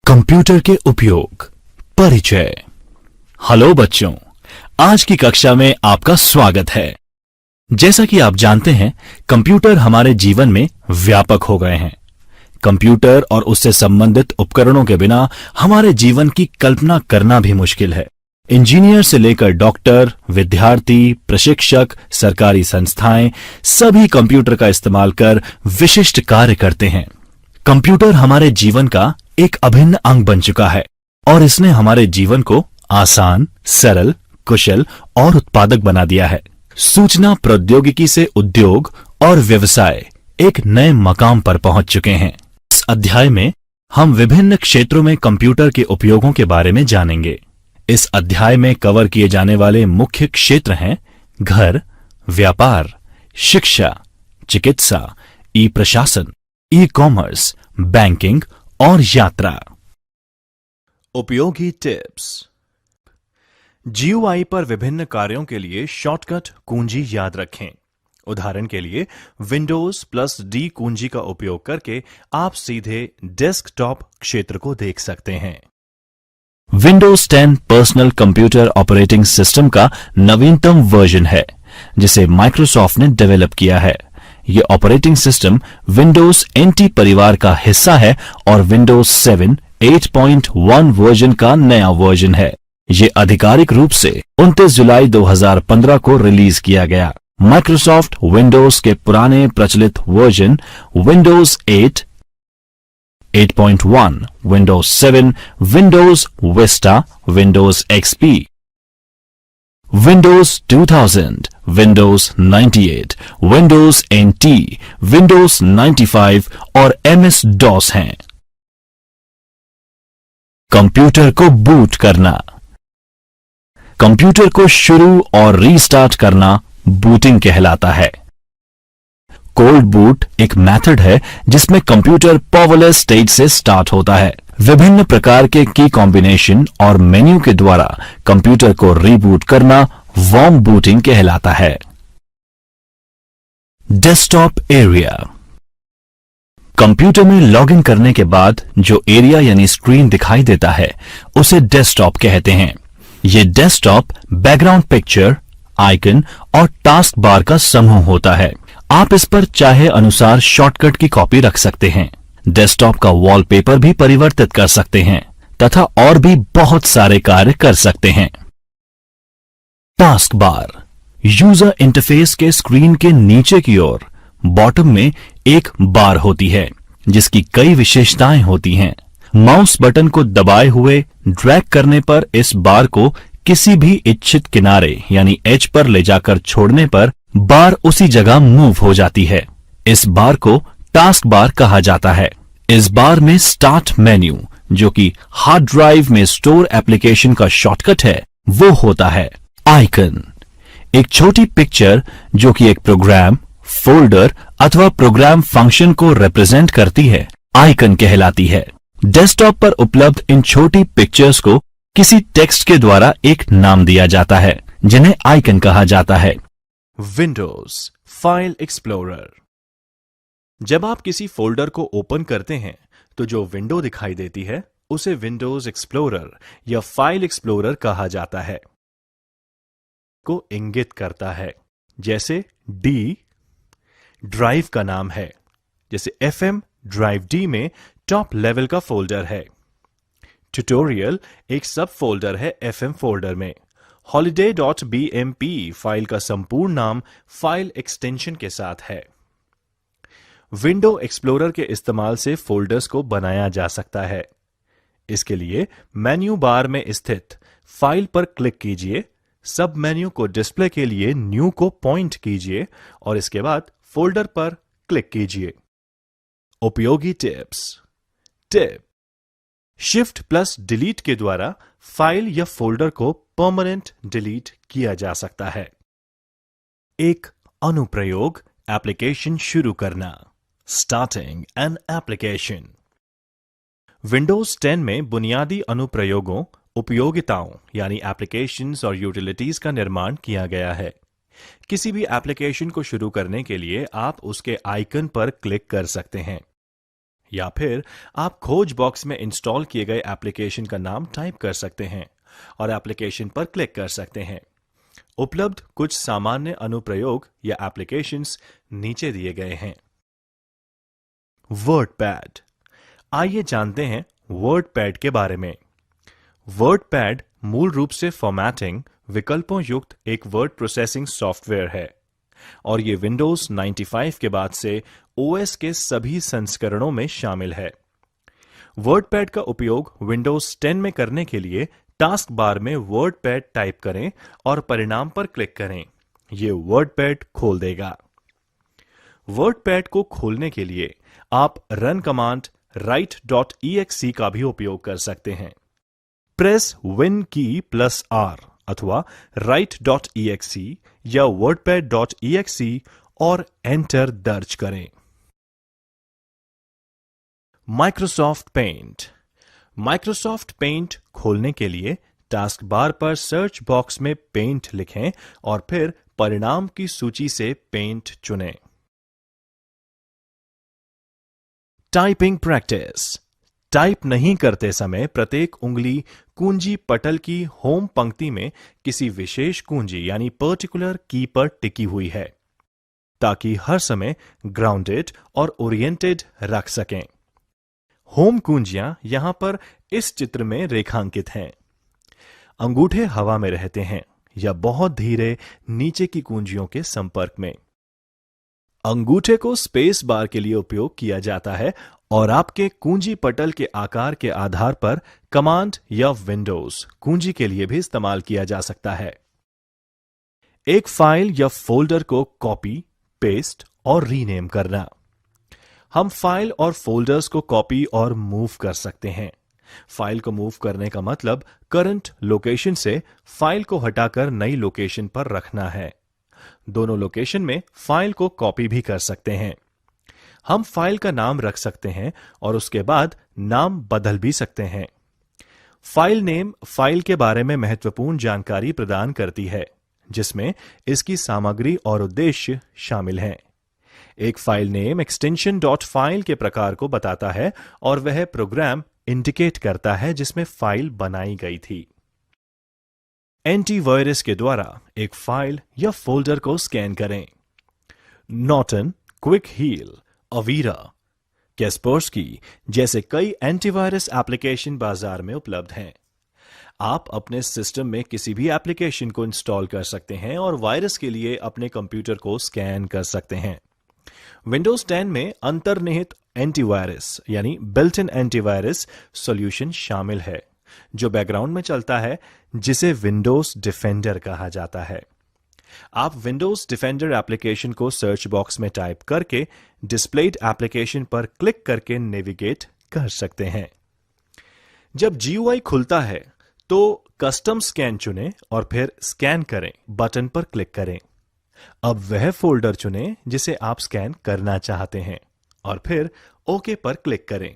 Computer के उपयोग परिचय। हेलो बच्चों, आज की कक्षा में आपका स्वागत है। जैसा कि आप जानते हैं, कंप्यूटर हमारे जीवन में व्यापक हो गए हैं। कंप्यूटर और उससे संबंधित उपकरणों के बिना हमारे जीवन की कल्पना करना भी मुश्किल है। इंजीनियर से लेकर डॉक्टर, विद्यार्थी, प्रशिक्षक, सरकारी संस्थाएं सभी कंप्यूटर का इस्तेमाल कर विशिष्ट कार्य करते हैं। कंप्यूटर हमारे जीवन का एक अभिन्न अंग बन चुका है और इसने हमारे जीवन को आसान, सरल, कुशल और उत्पादक बना दिया है। सूचना प्रौद्योगिकी से उद्योग और व्यवसाय एक नए मकाम पर पहुंच चुके हैं। इस अध्याय में हम विभिन्न क्षेत्रों में कंप्यूटर के उपयोगों के बारे में जानेंगे। इस अध्याय में कवर किए जाने वाले मुख्य क्षेत्र हैं घर, व्यापार, शिक्षा, चिकित्सा, ई प्रशासन, ई कॉमर्स, बैंकिंग और यात्रा। उपयोगी टिप्स। GUI पर विभिन्न कार्यों के लिए शॉर्टकट कुंजी याद रखें। उदाहरण के लिए विंडोज +D कुंजी का उपयोग करके आप सीधे डेस्कटॉप क्षेत्र को देख सकते हैं। Windows 10 personal computer operating system का नवीनतम वर्जन है, जिसे माइक्रोसॉफ्ट ने डेवलप किया है। यह ऑपरेटिंग सिस्टम विंडोज NT परिवार का हिस्सा है और विंडोज 7 8.1 वर्जन का नया वर्जन है। यह आधिकारिक रूप से 29 जुलाई 2015 को रिलीज किया गया। माइक्रोसॉफ्ट विंडोज के पुराने प्रचलित version Windows 8, 8.1, Windows 7, Windows Vista, Windows XP, Windows 2000, Windows 98, Windows NT, Windows 95 और MS-DOS हैं। कंप्यूटर को बूट करना। कंप्यूटर को शुरू और रीस्टार्ट करना बूटिंग कहलाता है। कोल्ड बूट एक मेथड है जिसमें कंप्यूटर पावरलेस स्टेट से स्टार्ट होता है। विभिन्न प्रकार के की कॉम्बिनेशन और मेन्यू के द्वारा कंप्यूटर को रीबूट करना वार्म बूटिंग कहलाता है। Desktop area. कंप्यूटर में लॉगिन करने के बाद जो एरिया यानी स्क्रीन दिखाई देता है उसे डेस्कटॉप कहते हैं। यह डेस्कटॉप बैकग्राउंड पिक्चर, आइकन और टास्क बार का समूह होता है। आप इस पर चाहे अनुसार शॉर्टकट की कॉपी रख सकते हैं, डेस्कटॉप का वॉलपेपर भी परिवर्तित कर सकते हैं तथा और भी बहुत सारे कार्य कर सकते हैं। Task bar. यूजर इंटरफेस के स्क्रीन के नीचे की ओर बॉटम में एक बार होती है जिसकी कई विशेषताएं होती हैं। माउस बटन को दबाए हुए ड्रैग करने पर इस बार को किसी भी इच्छित किनारे यानी एज पर ले जाकर छोड़ने पर बार उसी जगह मूव हो जाती है। इस बार को टास्क बार कहा जाता है। इस बार में स्टार्ट मेन्यू, जो कि हार्ड ड्राइव में स्टोर एप्लीकेशन का शॉर्टकट है, वो होता है। आइकन एक छोटी पिक्चर जो कि एक प्रोग्राम, फोल्डर अथवा प्रोग्राम फंक्शन को रिप्रेजेंट करती है, आइकन कहलाती है। डेस्कटॉप पर उपलब्ध इन छोटी पिक्चर्स को किसी टेक्स्ट के द्वारा एक नाम दिया जाता है जिन्हें आइकन कहा जाता है। Windows file explorer. जब आप किसी फोल्डर को ओपन करते हैं तो जो विंडो दिखाई देती है उसे विंडोज एक्सप्लोरर या फाइल एक्सप्लोरर कहा जाता है। को इंगित करता है, जैसे D ड्राइव का नाम है, जैसे FM ड्राइव D में टॉप लेवल का फोल्डर है। ट्यूटोरियल एक सब फोल्डर है FM फोल्डर में। holiday.bmp फाइल का संपूर्ण नाम फाइल एक्सटेंशन के साथ है। विंडो एक्सप्लोरर के इस्तेमाल से फोल्डर्स को बनाया जा सकता है। इसके लिए मेन्यू बार में स्थित फाइल पर क्लिक कीजिए, सब मेन्यू को डिस्प्ले के लिए न्यू को पॉइंट कीजिए और इसके बाद फोल्डर पर क्लिक कीजिए। उपयोगी tips. Tip: shift plus delete के द्वारा फाइल या फोल्डर को परमानेंट डिलीट किया जा सकता है। एक अनुप्रयोग एप्लीकेशन शुरू करना। Starting an application. विंडोज 10 में बुनियादी अनुप्रयोगों, उपयोगिताओं यानी एप्लीकेशंस और यूटिलिटीज का निर्माण किया गया है। किसी भी एप्लीकेशन को शुरू करने के लिए आप उसके आइकन पर क्लिक कर सकते हैं, या फिर आप खोज बॉक्स में इंस्टॉल किए गए एप्लीकेशन का नाम टाइप कर सकते हैं और एप्लीकेशन पर क्लिक कर सकते हैं। उपलब्ध कुछ सामान्य अनुप्रयोग या एप्लीकेशंस नीचे दिए गए हैं। वर्डपैड। आइए जानते हैं वर्डपैड के बारे में। वर्डपैड मूल रूप से फॉर्मेटिंग विकल्पों युक्त एक वर्ड प्रोसेसिंग सॉफ्टवेयर है और ये विंडोज 95 के बाद से ओएस के सभी संस्करणों में शामिल है। वर्डपैड का उपयोग विंडोज 10 में करने के लिए टास्क बार में वर्डपैड टाइप करें और परिणाम पर क्लिक करें। यह वर्डपैड खोल देगा। वर्डपैड को खोलने के लिए आप रन कमांड write.exe का भी उपयोग कर सकते हैं। प्रेस विन की प्लस आर अथवा write.exe या wordpad.exe और एंटर दर्ज करें। Microsoft paint. माइक्रोसॉफ्ट पेंट खोलने के लिए टास्क बार पर सर्च बॉक्स में पेंट लिखें और फिर परिणाम की सूची से पेंट चुनें। Typing practice. टाइप नहीं करते समय प्रत्येक उंगली कुंजी पटल की होम पंक्ति में किसी विशेष कुंजी यानी पर्टिकुलर की पर टिकी हुई है, ताकि हर समय ग्राउंडेड और ओरिएंटेड रख सकें। होम कुंजियां यहां पर इस चित्र में रेखांकित हैं। अंगूठे हवा में रहते हैं या बहुत धीरे नीचे की कुंजियों के संपर्क में। अंगूठे को स्पेस बार के लिए उपयोग किया जाता है और आपके कुंजी पटल के आकार के आधार पर कमांड या विंडोज कुंजी के लिए भी इस्तेमाल किया जा सकता है। एक फाइल या फोल्डर को कॉपी, पेस्ट और रीनेम करना। हम फाइल और फोल्डर्स को कॉपी और मूव कर सकते हैं। फाइल को मूव करने का मतलब करंट लोकेशन से फाइल को हटाकर नई लोकेशन पर रखना है। दोनों लोकेशन में फाइल को कॉपी भी कर सकते हैं। हम फाइल का नाम रख सकते हैं और उसके बाद नाम बदल भी सकते हैं। फाइल नेम फाइल के बारे में महत्वपूर्ण जानकारी प्रदान करती है, जिसमें इसकी सामग्री और उद्देश्य शामिल हैं। एक file name extension dot file के प्रकार को बताता है और वह प्रोग्राम इंडिकेट करता है जिसमें फाइल बनाई गई थी। एंटीवायरस के द्वारा एक फाइल या फोल्डर को स्कैन करें। नॉर्टन, क्विक हील, अवीरा, कैस्पर्सकी जैसे कई एंटीवायरस एप्लीकेशन बाजार में उपलब्ध हैं। आप अपने सिस्टम में किसी भी एप्लीकेशन को इंस्टॉल कर सकते हैं और वायरस के लिए अपने कंप्यूटर को स्कैन कर सकते हैं। विंडोज 10 में अंतर्निहित एंटीवायरस यानी बिल्ट इन एंटीवायरस सॉल्यूशन शामिल है, जो बैकग्राउंड में चलता है, जिसे विंडोज डिफेंडर कहा जाता है। आप विंडोज डिफेंडर एप्लीकेशन को सर्च बॉक्स में टाइप करके डिस्प्लेड एप्लीकेशन पर क्लिक करके नेविगेट कर सकते हैं। जब GUI खुलता है तो कस्टम स्कैन चुनें और फिर स्कैन करें बटन पर क्लिक करें। अब वह फोल्डर चुनें जिसे आप स्कैन करना चाहते हैं और फिर ओके पर क्लिक करें।